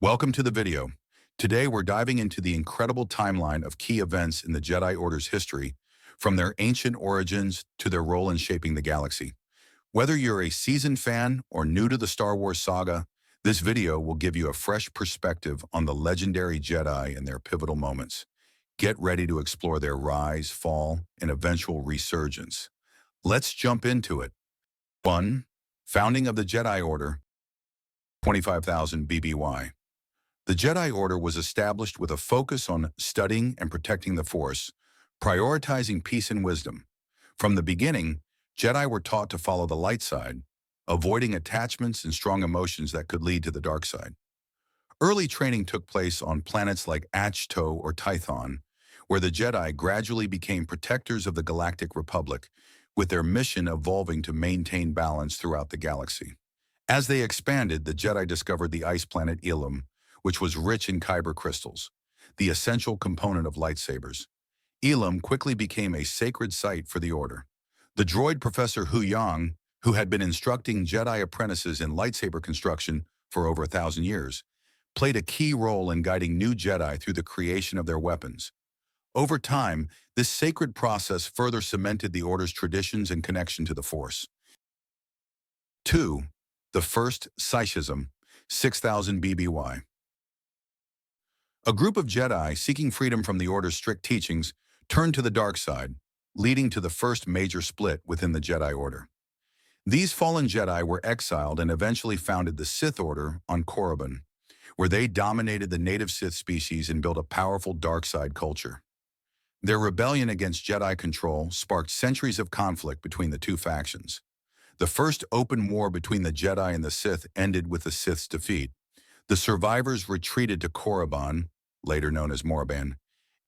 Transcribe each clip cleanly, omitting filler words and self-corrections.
Welcome to the video. Today we're diving into the incredible timeline of key events in the Jedi Order's history, from their ancient origins to their role in shaping the galaxy. Whether you're a seasoned fan or new to the Star Wars saga, this video will give you a fresh perspective on the legendary Jedi and their pivotal moments. Get ready to explore their rise, fall, and eventual resurgence. Let's jump into it. 1. Founding of the Jedi Order, 25,000 BBY. The Jedi Order was established with a focus on studying and protecting the Force, prioritizing peace and wisdom. From the beginning, Jedi were taught to follow the light side, avoiding attachments and strong emotions that could lead to the dark side. Early training took place on planets like Achto or Tython, where the Jedi gradually became protectors of the Galactic Republic, with their mission evolving to maintain balance throughout the galaxy. As they expanded, the Jedi discovered the ice planet Ilum, which was rich in kyber crystals, the essential component of lightsabers. Elam quickly became a sacred site for the Order. The droid Professor Huyang, who had been instructing Jedi apprentices in lightsaber construction for over 1,000 years, played a key role in guiding new Jedi through the creation of their weapons. Over time, this sacred process further cemented the Order's traditions and connection to the Force. 2. The First Sichism, 6,000 BBY. A group of Jedi seeking freedom from the Order's strict teachings turned to the dark side, leading to the first major split within the Jedi Order. These fallen Jedi were exiled and eventually founded the Sith Order on Korriban, where they dominated the native Sith species and built a powerful dark side culture. Their rebellion against Jedi control sparked centuries of conflict between the two factions. The first open war between the Jedi and the Sith ended with the Sith's defeat. The survivors retreated to Korriban, later known as Morban,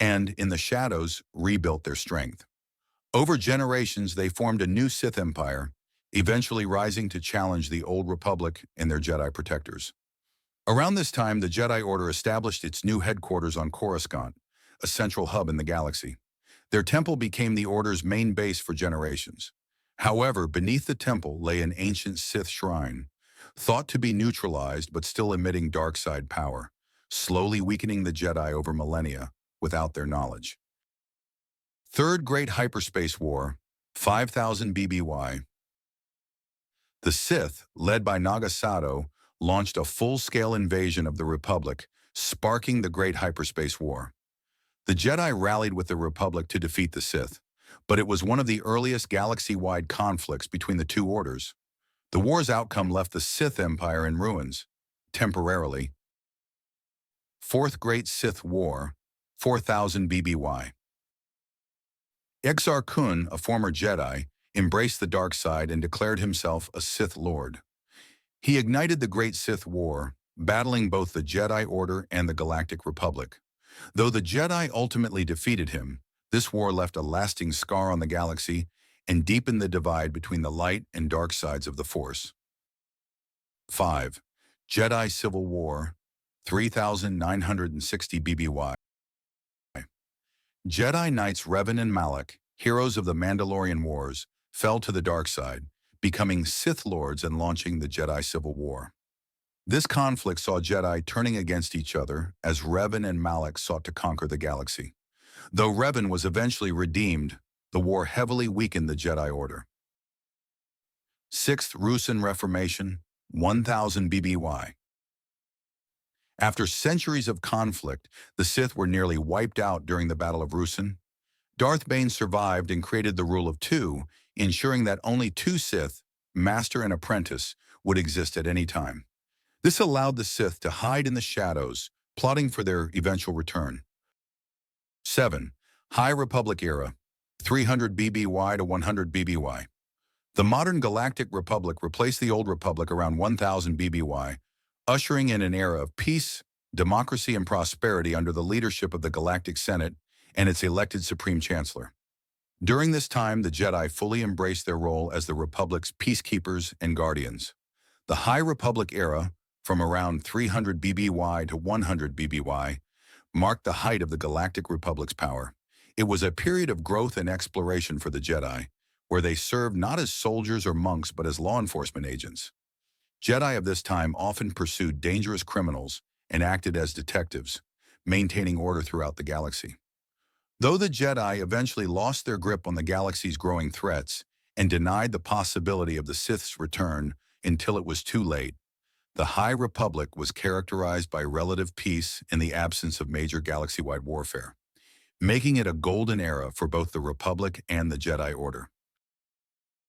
and, in the shadows, rebuilt their strength. Over generations, they formed a new Sith empire, eventually rising to challenge the Old Republic and their Jedi protectors. Around this time, the Jedi Order established its new headquarters on Coruscant, a central hub in the galaxy. Their temple became the Order's main base for generations. However, beneath the temple lay an ancient Sith shrine, thought to be neutralized but still emitting dark side power, slowly weakening the Jedi over millennia without their knowledge. Third Great Hyperspace War, 5,000 BBY. The Sith, led by Nagasato, launched a full-scale invasion of the Republic, sparking the Great Hyperspace War. The Jedi rallied with the Republic to defeat the Sith, but it was one of the earliest galaxy-wide conflicts between the two orders. The war's outcome left the Sith Empire in ruins, temporarily. Fourth Great Sith War, 4,000 BBY. Exar Kun, a former Jedi, embraced the dark side and declared himself a Sith Lord. He ignited the Great Sith War, battling both the Jedi Order and the Galactic Republic. Though the Jedi ultimately defeated him, this war left a lasting scar on the galaxy and deepened the divide between the light and dark sides of the Force. 5. Jedi Civil War, 3,960 BBY. Jedi Knights Revan and Malak, heroes of the Mandalorian Wars, fell to the dark side, becoming Sith Lords and launching the Jedi Civil War. This conflict saw Jedi turning against each other as Revan and Malak sought to conquer the galaxy. Though Revan was eventually redeemed, the war heavily weakened the Jedi Order. 6th Ruusan Reformation, 1,000 BBY. After centuries of conflict, the Sith were nearly wiped out during the Battle of Ruusan. Darth Bane survived and created the Rule of Two, ensuring that only two Sith, Master and Apprentice, would exist at any time. This allowed the Sith to hide in the shadows, plotting for their eventual return. 7. High Republic Era, 300 BBY to 100 BBY. The modern Galactic Republic replaced the Old Republic around 1,000 BBY, ushering in an era of peace, democracy, and prosperity under the leadership of the Galactic Senate and its elected Supreme Chancellor. During this time, the Jedi fully embraced their role as the Republic's peacekeepers and guardians. The High Republic era, from around 300 BBY to 100 BBY, marked the height of the Galactic Republic's power. It was a period of growth and exploration for the Jedi, where they served not as soldiers or monks but as law enforcement agents. Jedi of this time often pursued dangerous criminals and acted as detectives, maintaining order throughout the galaxy. Though the Jedi eventually lost their grip on the galaxy's growing threats and denied the possibility of the Sith's return until it was too late, the High Republic was characterized by relative peace in the absence of major galaxy-wide warfare, making it a golden era for both the Republic and the Jedi Order.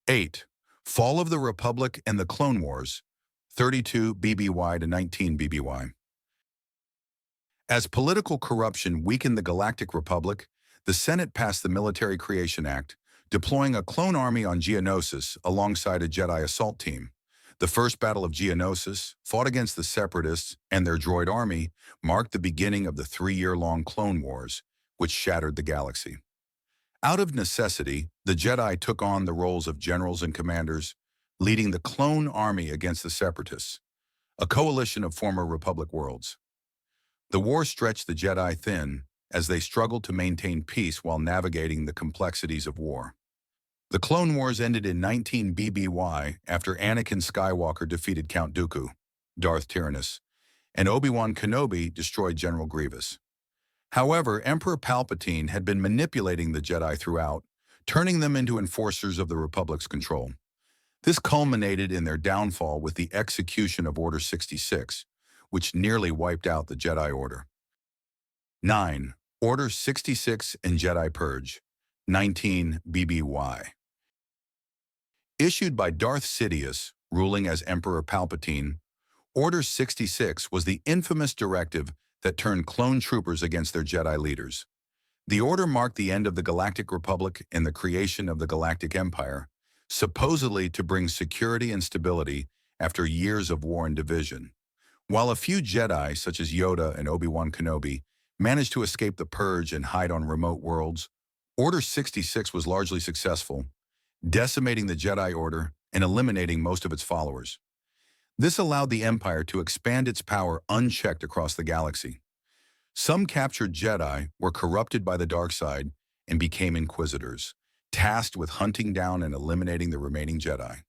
8. Fall of the Republic and the Clone Wars, 32 BBY to 19 BBY. As political corruption weakened the Galactic Republic, the Senate passed the Military Creation Act, deploying a clone army on Geonosis alongside a Jedi assault team. The First Battle of Geonosis, fought against the Separatists and their droid army, marked the beginning of the 3-year-long Clone Wars, which shattered the galaxy. Out of necessity, the Jedi took on the roles of generals and commanders, leading the clone army against the Separatists, a coalition of former Republic worlds. The war stretched the Jedi thin as they struggled to maintain peace while navigating the complexities of war. The Clone Wars ended in 19 BBY after Anakin Skywalker defeated Count Dooku, Darth Tyrannus, and Obi-Wan Kenobi destroyed General Grievous. However, Emperor Palpatine had been manipulating the Jedi throughout, turning them into enforcers of the Republic's control. This culminated in their downfall with the execution of Order 66, which nearly wiped out the Jedi Order. 9. Order 66 and Jedi Purge, 19 BBY. Issued by Darth Sidious, ruling as Emperor Palpatine, Order 66 was the infamous directive that turned clone troopers against their Jedi leaders. The order marked the end of the Galactic Republic and the creation of the Galactic Empire, supposedly to bring security and stability after years of war and division. While a few Jedi, such as Yoda and Obi-Wan Kenobi, managed to escape the Purge and hide on remote worlds, Order 66 was largely successful, decimating the Jedi Order and eliminating most of its followers. This allowed the Empire to expand its power unchecked across the galaxy. Some captured Jedi were corrupted by the dark side and became Inquisitors, tasked with hunting down and eliminating the remaining Jedi.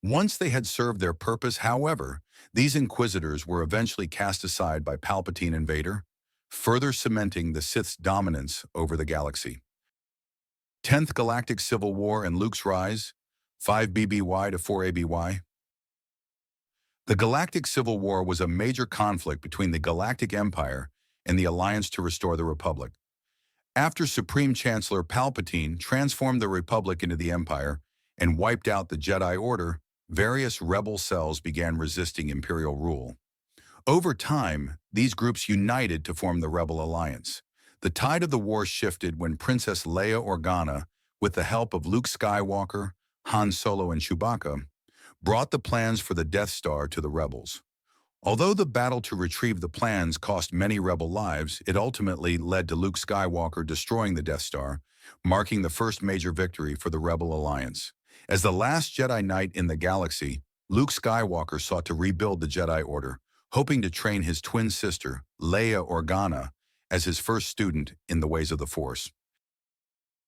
Once they had served their purpose, however, these Inquisitors were eventually cast aside by Palpatine and Vader, further cementing the Sith's dominance over the galaxy. 10th Galactic Civil War and Luke's Rise, 5 BBY to 4 ABY. The Galactic Civil War was a major conflict between the Galactic Empire and the Alliance to restore the Republic. After Supreme Chancellor Palpatine transformed the Republic into the Empire and wiped out the Jedi Order, various rebel cells began resisting Imperial rule. Over time, these groups united to form the Rebel Alliance. The tide of the war shifted when Princess Leia Organa, with the help of Luke Skywalker, Han Solo, and Chewbacca, brought the plans for the Death Star to the rebels. Although the battle to retrieve the plans cost many rebel lives, it ultimately led to Luke Skywalker destroying the Death Star, marking the first major victory for the Rebel Alliance. As the last Jedi Knight in the galaxy, Luke Skywalker sought to rebuild the Jedi Order, hoping to train his twin sister, Leia Organa, as his first student in the ways of the Force.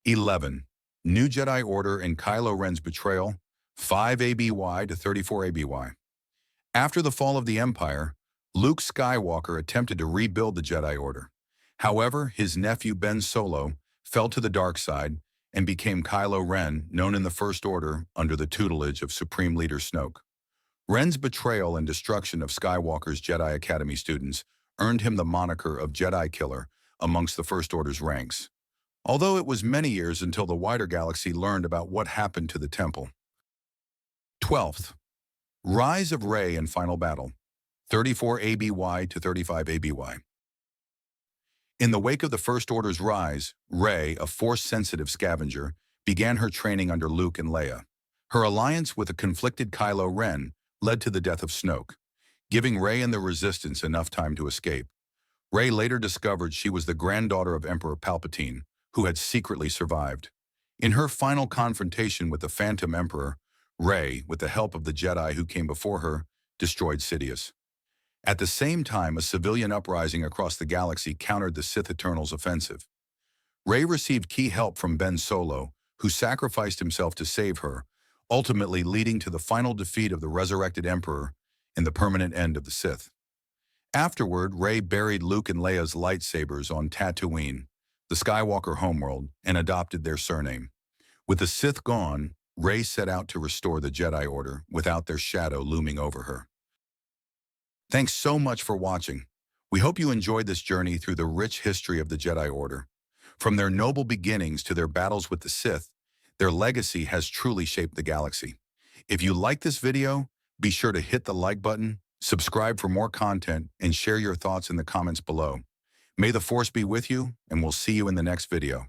11. New Jedi Order and Kylo Ren's Betrayal, 5 ABY to 34 ABY. After the fall of the Empire, Luke Skywalker attempted to rebuild the Jedi Order. However, his nephew Ben Solo fell to the dark side and became Kylo Ren, known in the First Order under the tutelage of Supreme Leader Snoke. Ren's betrayal and destruction of Skywalker's Jedi Academy students earned him the moniker of Jedi Killer amongst the First Order's ranks, although it was many years until the wider galaxy learned about what happened to the Temple. 12th. Rise of Rey and Final Battle, 34 ABY to 35 ABY. In the wake of the First Order's rise, Rey, a Force-sensitive scavenger, began her training under Luke and Leia. Her alliance with a conflicted Kylo Ren led to the death of Snoke, giving Rey and the Resistance enough time to escape. Rey later discovered she was the granddaughter of Emperor Palpatine, who had secretly survived. In her final confrontation with the Phantom Emperor, Rey, with the help of the Jedi who came before her, destroyed Sidious. At the same time, a civilian uprising across the galaxy countered the Sith Eternals' offensive. Rey received key help from Ben Solo, who sacrificed himself to save her, ultimately leading to the final defeat of the resurrected Emperor and the permanent end of the Sith. Afterward, Rey buried Luke and Leia's lightsabers on Tatooine, the Skywalker homeworld, and adopted their surname. With the Sith gone, Rey set out to restore the Jedi Order without their shadow looming over her. Thanks so much for watching. We hope you enjoyed this journey through the rich history of the Jedi Order. From their noble beginnings to their battles with the Sith, their legacy has truly shaped the galaxy. If you like this video, be sure to hit the like button, subscribe for more content, and share your thoughts in the comments below. May the Force be with you, and we'll see you in the next video.